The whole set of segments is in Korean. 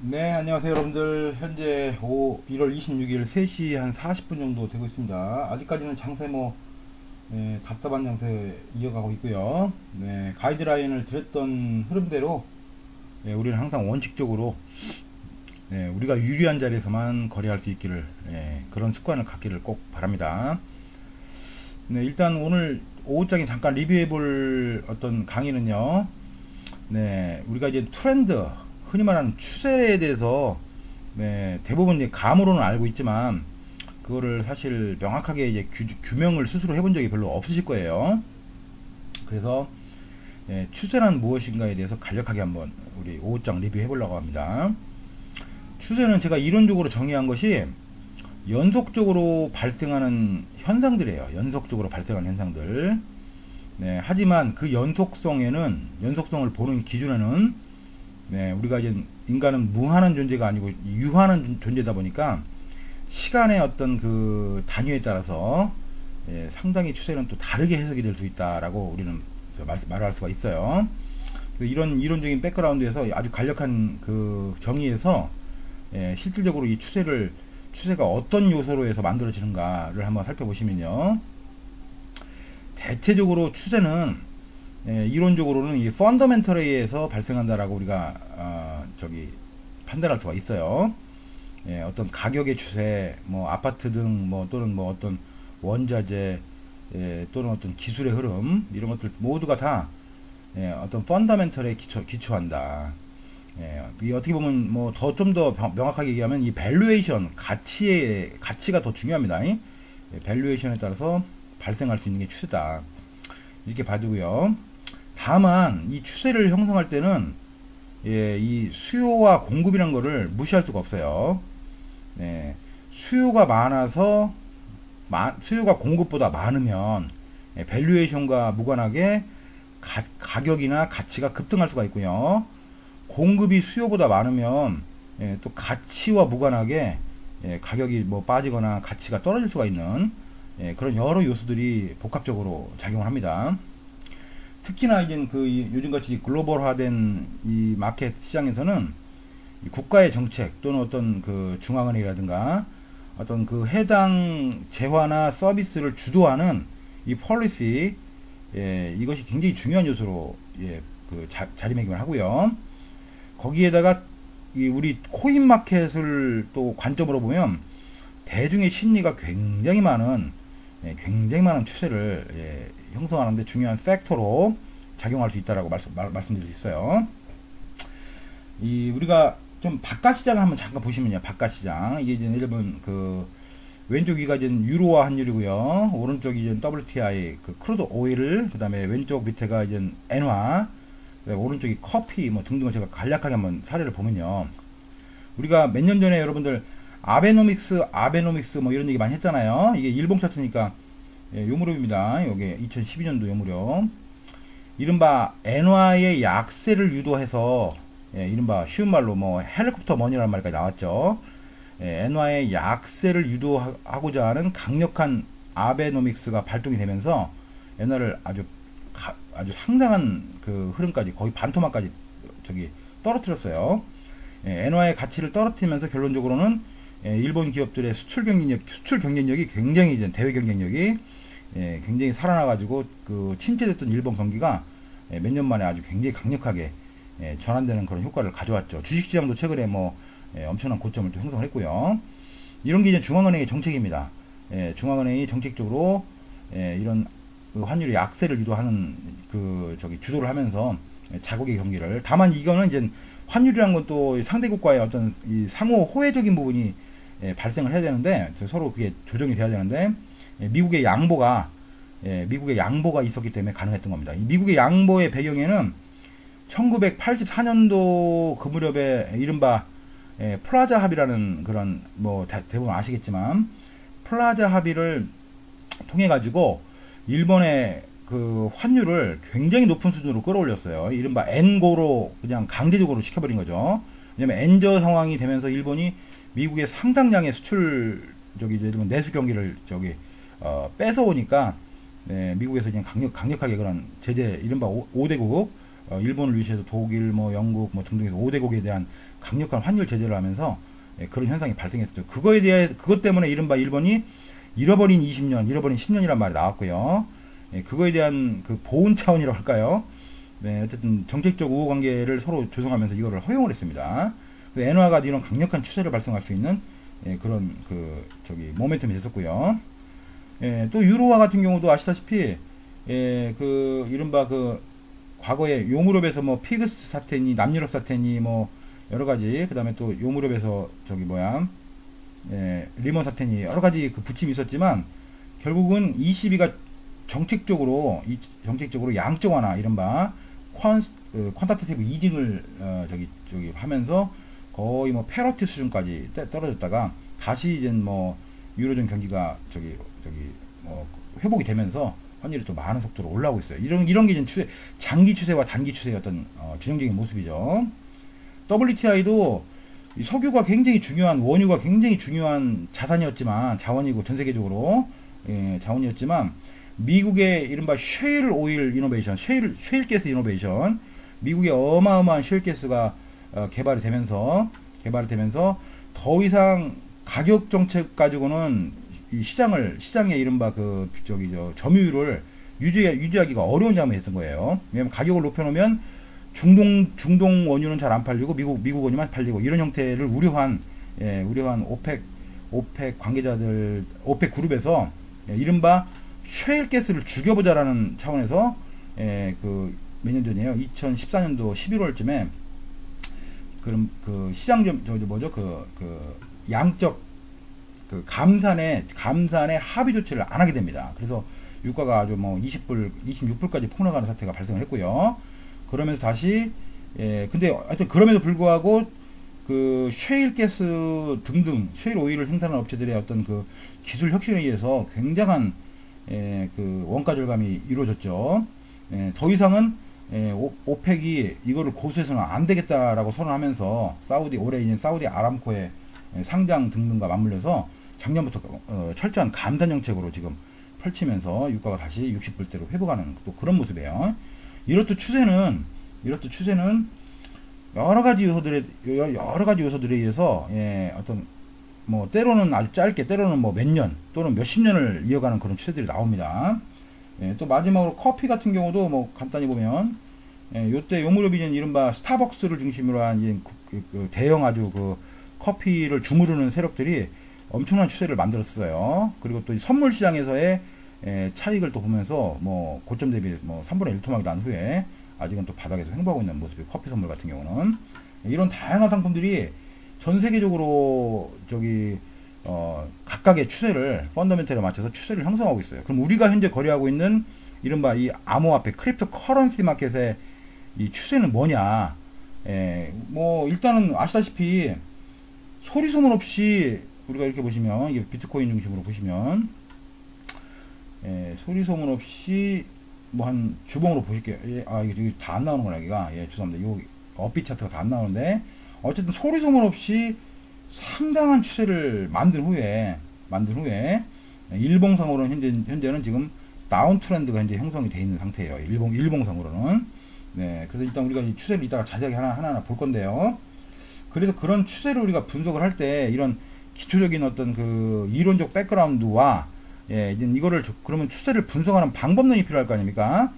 네, 안녕하세요, 여러분들. 현재 1월 26일 3시 한 40분 정도 되고 있습니다. 아직까지는 장세 답답한 장세 이어가고 있고요. 네, 가이드라인을 드렸던 흐름대로 우리는 항상 원칙적으로 우리가 유리한 자리에서만 거래할 수 있기를 그런 습관을 갖기를 꼭 바랍니다. 네, 일단 오늘 오후장에 잠깐 리뷰해 볼 어떤 강의는요. 네, 우리가 이제 트렌드, 흔히 말하는 추세에 대해서 대부분 이제 감으로는 알고 있지만 그거를 사실 명확하게 이제 규명을 스스로 해본 적이 별로 없으실 거예요. 그래서 추세란 무엇인가에 대해서 간략하게 한번 우리 5장 리뷰해 보려고 합니다. 추세는 제가 이론적으로 정의한 것이 연속적으로 발생하는 현상들이에요. 연속적으로 발생하는 현상들. 네, 하지만 그 연속성을 보는 기준에는 우리가 이제 인간은 무한한 존재가 아니고 유한한 존재다 보니까 시간의 어떤 그 단위에 따라서 상당히 추세는 또 다르게 해석이 될 수 있다라고 우리는 말할 수가 있어요. 이런 이론적인 백그라운드에서 아주 간략한 그 정의에서 실질적으로 이 추세가 어떤 요소로 해서 만들어지는가를 한번 살펴보시면요. 대체적으로 추세는 이론적으로는 이 펀더멘털에 의해서 발생한다라고 우리가 판단할 수가 있어요. 어떤 가격의 추세, 뭐 아파트 등 뭐 또는 뭐 어떤 원자재 또는 어떤 기술의 흐름 이런 것들 모두가 다 어떤 펀더멘털에 기초한다. 이 어떻게 보면 뭐 좀 더 명확하게 얘기하면 이 밸류에이션 가치가 더 중요합니다. 밸류에이션에 따라서 발생할 수 있는 게 추세다. 이렇게 봐두고요. 다만 이 추세를 형성할 때는 이 수요와 공급이란 거를 무시할 수가 없어요. 수요가 많아서 수요가 공급보다 많으면 밸류에이션과 무관하게 가격이나 가치가 급등할 수가 있고요. 공급이 수요보다 많으면 또 가치와 무관하게 가격이 뭐 빠지거나 가치가 떨어질 수가 있는 그런 여러 요소들이 복합적으로 작용을 합니다. 특히나 이제 요즘같이 글로벌화된 이 마켓 시장에서는 이 국가의 정책 또는 어떤 그 중앙은행이라든가 어떤 그 해당 재화나 서비스를 주도하는 이 폴리시 이것이 굉장히 중요한 요소로 자리매김을 하고요. 거기에다가 이 우리 코인 마켓을 또 관점으로 보면 대중의 심리가 굉장히 많은 추세를 형성하는데 중요한 팩터로 작용할 수 있다라고 말씀드릴 수 있어요. 우리가 좀 바깥 시장을 한번 잠깐 보시면요. 바깥 시장 이게 이제 예를 들면 그 왼쪽 위가 이제 유로화 환율이고요. 오른쪽이 이제 WTI 그 크루드 오일, 그다음에 왼쪽 밑에가 이제 엔화, 오른쪽이 커피 뭐 등등을 제가 간략하게 한번 사례를 보면요. 우리가 몇 년 전에 여러분들 아베노믹스 뭐 이런 얘기 많이 했잖아요. 이게 일봉 차트니까 요 무렵입니다. 요게 2012년도 요 무렵. 이른바 엔화의 약세를 유도해서 이른바 쉬운 말로 뭐 헬리콥터 머니라는 말까지 나왔죠. 엔화의 약세를 유도하고자 하는 강력한 아베노믹스가 발동이 되면서 엔화를 아주 상당한 그 흐름까지 거의 반토막까지 떨어뜨렸어요. 엔화의 가치를 떨어뜨리면서 결론적으로는 일본 기업들의 수출 경쟁력이 굉장히 이제 대외 경쟁력이 굉장히 살아나가지고 그 침체됐던 일본 경기가 몇 년 만에 아주 굉장히 강력하게 전환되는 그런 효과를 가져왔죠. 주식시장도 최근에 뭐 엄청난 고점을 또 형성을 했고요. 이런 게 이제 중앙은행의 정책입니다. 중앙은행이 정책적으로 이런 그 환율의 약세를 유도하는 주도를 하면서 자국의 경기를 다만 이거는 이제 환율이란 건 또 상대국과의 어떤 이 상호 호혜적인 부분이 발생을 해야 되는데 서로 그게 조정이 돼야 되는데 미국의 양보가 있었기 때문에 가능했던 겁니다. 이 미국의 양보의 배경에는 1984년도 그 무렵에 이른바 플라자 합의라는 그런 뭐 대부분 아시겠지만 플라자 합의를 통해 가지고 일본의 그 환율을 굉장히 높은 수준으로 끌어올렸어요. 이른바 엔고로 그냥 강제적으로 시켜버린 거죠. 왜냐면 엔저 상황이 되면서 일본이 미국의 상당량의 예를 들면 내수 경기를 뺏어오니까 미국에서 그냥 강력하게 그런 제재 이른바 5대국 일본을 위시해서 독일, 뭐 영국, 뭐 등등에서 5대국에 대한 강력한 환율 제재를 하면서 그런 현상이 발생했었죠. 그것 때문에 이른바 일본이 잃어버린 20년, 잃어버린 10년이란 말이 나왔고요. 그거에 대한 그 보훈 차원이라고 할까요? 네, 어쨌든 정책적 우호 관계를 서로 조성하면서 이거를 허용을 했습니다. 엔화가 이런 강력한 추세를 발생할 수 있는 그런 모멘텀이 됐었고요. 또 유로화 같은 경우도 아시다시피 그 이른바 그 과거에 요무렵에서 뭐 피그스 사태니 남유럽 사태니 뭐 여러 가지, 그다음에 또 요무렵에서 리먼 사태니 여러 가지 그 부침이 있었지만 결국은 ECB가 정책적으로 양적 완화, 이른바 퀀타티티브 이징을 하면서 거의 뭐 페러티 수준까지 떨어졌다가 다시 이제 뭐 유로존 경기가 뭐 회복이 되면서 환율이 또 많은 속도로 올라오고 있어요. 이런 게 이제 장기 추세와 단기 추세의 어떤 전형적인 모습이죠. WTI도 석유가 굉장히 중요한, 원유가 굉장히 중요한 자산이었지만, 자원이고 전 세계적으로 자원이었지만, 미국의 이른바 쉐일 오일 이노베이션, 쉐일 가스 이노베이션, 미국의 어마어마한 쉐일 가스가 개발이 되면서 더 이상 가격 정책 가지고는 이 시장의 이른바 점유율을 유지하기가 어려운 장면이 됐던 거예요. 왜냐면 가격을 높여놓으면 중동 원유는 잘 안 팔리고 미국 원유만 팔리고, 이런 형태를 우려한 오펙 관계자들, 오펙 그룹에서 이른바 쉐일 가스를 죽여보자라는 차원에서 몇 년 전이에요. 2014년도 11월쯤에 그럼 시장 양적 감산의 합의 조치를 안 하게 됩니다. 그래서 유가가 아주 뭐 26불까지 폭락하는 사태가 발생을 했고요. 그러면서 다시 근데 하여튼 그럼에도 불구하고 그 쉐일 가스 등등 쉐일 오일을 생산하는 업체들의 어떤 그 기술 혁신에 의해서 굉장한 그 원가 절감이 이루어졌죠. 더 이상은 오펙이 이거를 고수해서는 안 되겠다라고 선언하면서 올해 이제 사우디 아람코의 상장 등등과 맞물려서 작년부터 철저한 감산 정책으로 지금 펼치면서 유가가 다시 60불대로 회복하는 또 그런 모습이에요. 이렇듯 추세는 여러 가지 요소들에 의해서 어떤 뭐 때로는 아주 짧게, 때로는 뭐 몇 년 또는 몇십 년을 이어가는 그런 추세들이 나옵니다. 또 마지막으로 커피 같은 경우도 뭐 간단히 보면 요때 요무렵이는 이른바 스타벅스를 중심으로 한 대형 아주 커피를 주무르는 세력들이 엄청난 추세를 만들었어요. 그리고 또 선물 시장에서의 차익을 또 보면서 뭐 고점 대비 뭐 3분의 1 토막이 난 후에 아직은 또 바닥에서 횡보하고 있는 모습이 커피 선물 같은 경우는, 이런 다양한 상품들이 전 세계적으로 각각의 추세를 펀더멘털에 맞춰서 추세를 형성하고 있어요. 그럼 우리가 현재 거래하고 있는 이른바 이 암호화폐 크립토 커런시 마켓의 이 추세는 뭐냐? 뭐 일단은 아시다시피 소리 소문 없이 우리가 이렇게 보시면, 이게 비트코인 중심으로 보시면 소리 소문 없이 뭐 한 주봉으로 보실게요. 이게 다 안 나오는구나, 여기가. 죄송합니다. 요 업비 차트가 다 안 나오는데, 어쨌든 소리 소문 없이 상당한 추세를 만든 후에 일봉상으로는 현재는 지금 다운 트렌드가 현재 형성이 되어 있는 상태예요. 일봉상으로는. 그래서 일단 우리가 이 추세를 이따가 자세하게 하나하나 볼 건데요. 그래서 그런 추세를 우리가 분석을 할 때 이런 기초적인 어떤 그 이론적 백그라운드와 이거를 그러면 추세를 분석하는 방법론이 필요할 거 아닙니까?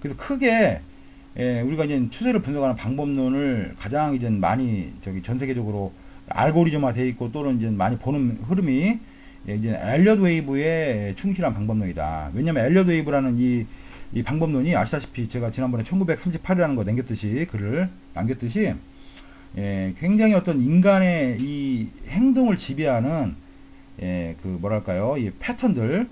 그래서 크게 우리가 이제 추세를 분석하는 방법론을 가장 이제 많이 전 세계적으로 알고리즘화 되어 있고 또는 이제 많이 보는 흐름이 이제 엘리엇 웨이브의 충실한 방법론이다. 왜냐면 엘리엇 웨이브라는 이 방법론이 아시다시피 제가 지난번에 1938이라는 거 글을 남겼듯이 굉장히 어떤 인간의 이 행동을 지배하는 뭐랄까요, 이 패턴들,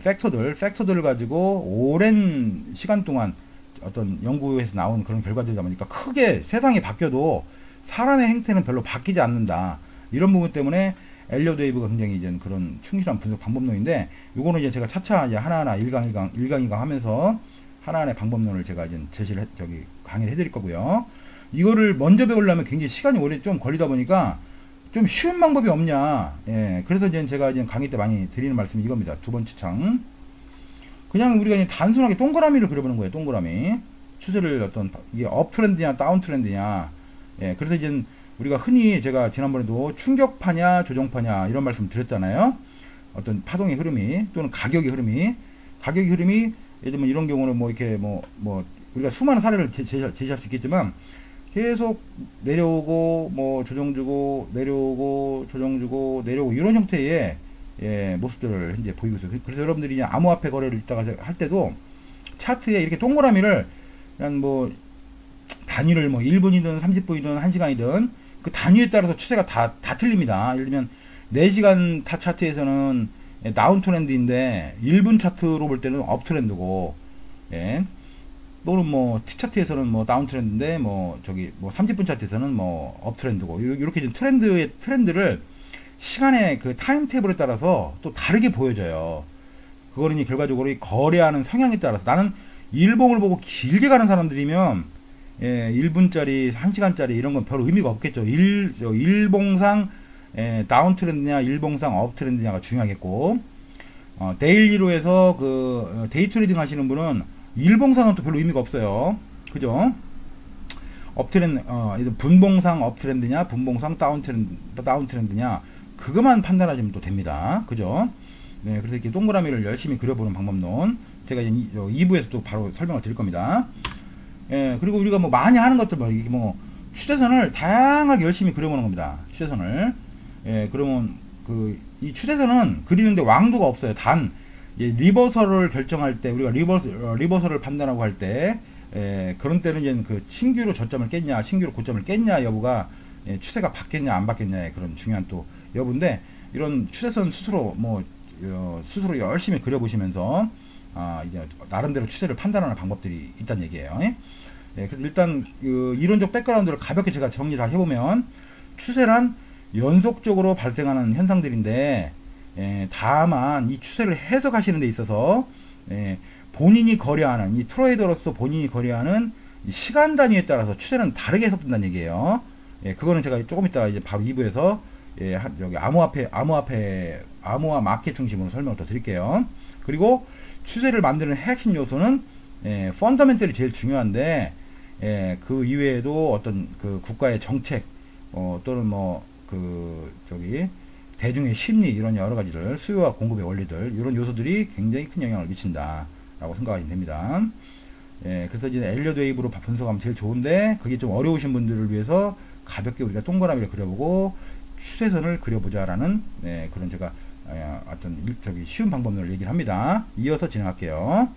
팩터들을 가지고 오랜 시간 동안 어떤 연구에서 나온 그런 결과들이다 보니까 크게 세상이 바뀌어도 사람의 행태는 별로 바뀌지 않는다. 이런 부분 때문에 엘리엇 웨이브가 굉장히 이제 그런 충실한 분석 방법론인데, 요거는 이제 제가 차차 이제 하나하나 일강 하면서 하나하나의 방법론을 제가 이제 강의를 해드릴 거고요. 이거를 먼저 배우려면 굉장히 시간이 오래 좀 걸리다 보니까 좀 쉬운 방법이 없냐. 그래서 이제 제가 이제 강의 때 많이 드리는 말씀이 이겁니다. 두 번째 창. 그냥 우리가 이제 단순하게 동그라미를 그려보는 거예요. 동그라미. 추세를 이게 업 트렌드냐 다운 트렌드냐. 예, 그래서 이제 우리가 흔히 제가 지난번에도 충격파냐 조정파냐 이런 말씀 드렸잖아요. 어떤 파동의 흐름이 또는 가격의 흐름이 예를 들면 이런 경우는 뭐 이렇게 뭐 우리가 수많은 사례를 제시할 수 있겠지만 계속 내려오고 뭐 조정 주고 내려오고 조정 주고 내려오고 이런 형태의 예, 모습들을 현재 보이고 있어요. 그래서 여러분들이 이제 암호화폐 거래를 있다가 할 때도 차트에 이렇게 동그라미를 그냥 뭐 단위를 뭐 1분이든 30분이든 1시간이든 그 단위에 따라서 추세가 다 틀립니다. 예를 들면 4시간 타 차트에서는 다운 트렌드인데 1분 차트로 볼 때는 업 트렌드고, 예. 또는 뭐 T 차트에서는 뭐 다운 트렌드인데 뭐 30분 차트에서는 뭐 업 트렌드고, 이렇게 트렌드를 시간의 그 타임 테이블에 따라서 또 다르게 보여져요. 그거는 이제 결과적으로 이 거래하는 성향에 따라서, 나는 일봉을 보고 길게 가는 사람들이면 예, 1분짜리 1시간짜리 이런 건 별 의미가 없겠죠. 일봉상 다운 트렌드냐 일봉상 업 트렌드냐가 중요하겠고, 데일리로 해서 그 데이 트레이딩 하시는 분은 일봉상은 또 별로 의미가 없어요. 그죠? 업트렌드, 분봉상 업트렌드냐 분봉상 다운 트렌드냐 그것만 판단하시면 또 됩니다. 그죠? 네, 그래서 이렇게 동그라미를 열심히 그려보는 방법론 제가 이제 2부에서 또 바로 설명을 드릴 겁니다. 예, 그리고 우리가 뭐 많이 하는 것들 뭐 추세선을 다양하게 열심히 그려보는 겁니다. 추세선을. 예, 그러면 이 추세선은 그리는데 왕도가 없어요. 단 리버설을 결정할 때, 우리가 리버설을 판단하고 할 때, 그런 때는 이제 그 신규로 저점을 깼냐 신규로 고점을 깼냐 여부가 추세가 바뀌었냐 안 바뀌었냐의 그런 중요한 또 여부인데, 이런 추세선 스스로 스스로 열심히 그려보시면서 이제 나름대로 추세를 판단하는 방법들이 있다는 얘기예요. 예, 그래서 일단 이론적 백그라운드를 가볍게 제가 정리를 해보면, 추세란 연속적으로 발생하는 현상들인데, 다만 이 추세를 해석하시는 데 있어서 본인이 거래하는, 이 트레이더로서 본인이 거래하는 시간 단위에 따라서 추세는 다르게 해석된다는 얘기예요. 그거는 제가 조금 이따 이제 바로 2부에서 여기 암호화 마켓 중심으로 설명을 더 드릴게요. 그리고 추세를 만드는 핵심 요소는 펀더멘털이 제일 중요한데, 그 이외에도 어떤 그 국가의 정책 또는 대중의 심리, 이런 여러 가지들, 수요와 공급의 원리들, 이런 요소들이 굉장히 큰 영향을 미친다라고 생각하시면 됩니다. 그래서 이제 엘리엇 웨이브로 분석하면 제일 좋은데, 그게 좀 어려우신 분들을 위해서 가볍게 우리가 동그라미를 그려보고 추세선을 그려보자라는 그런 제가 어떤 쉬운 방법론을 얘기를 합니다. 이어서 진행할게요.